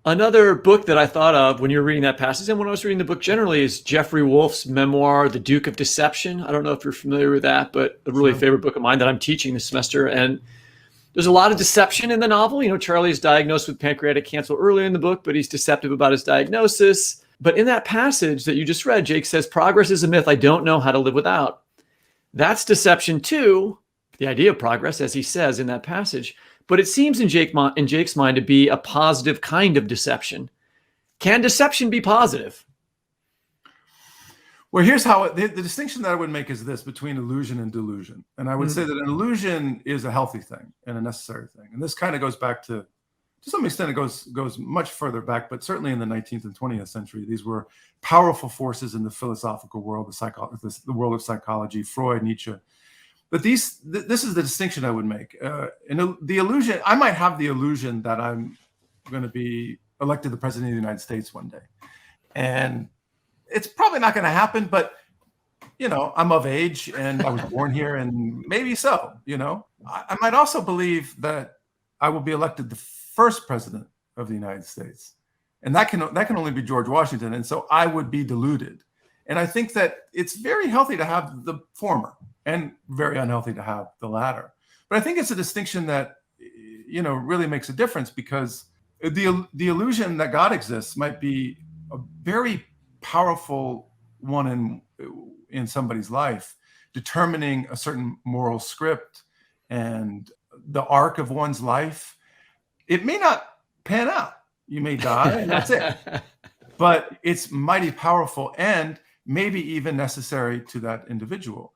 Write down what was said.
Another book that I thought of when you were reading that passage, and when I was reading the book generally, is Jeffrey Wolf's memoir, The Duke of Deception. I don't know if you're familiar with that, but a really Sure. favorite book of mine that I'm teaching this semester. And there's a lot of deception in the novel. Charlie is diagnosed with pancreatic cancer earlier in the book, but he's deceptive about his diagnosis. But in that passage that you just read, Jake says, progress is a myth I don't know how to live without. That's deception too, the idea of progress, as he says in that passage. But it seems in Jake's mind to be a positive kind of deception. Can deception be positive? Well, here's how the distinction that I would make is this between illusion and delusion. And I would say that an illusion is a healthy thing and a necessary thing. And this kind of goes back to some extent, it goes much further back, but certainly in the 19th and 20th century, these were powerful forces in the philosophical world, the world of psychology, Freud, Nietzsche. But this is the distinction I would make. The illusion, I might have the illusion that I'm going to be elected the president of the United States one day. And it's probably not going to happen, but, I'm of age and I was born here and maybe so, I might also believe that I will be elected the first president of the United States. And that can only be George Washington. And so I would be deluded. And I think that it's very healthy to have the former and very unhealthy to have the latter. But I think it's a distinction that, really makes a difference, because the illusion that God exists might be a very powerful one in somebody's life, determining a certain moral script and the arc of one's life. It may not pan out. You may die and that's it. But it's mighty powerful and maybe even necessary to that individual.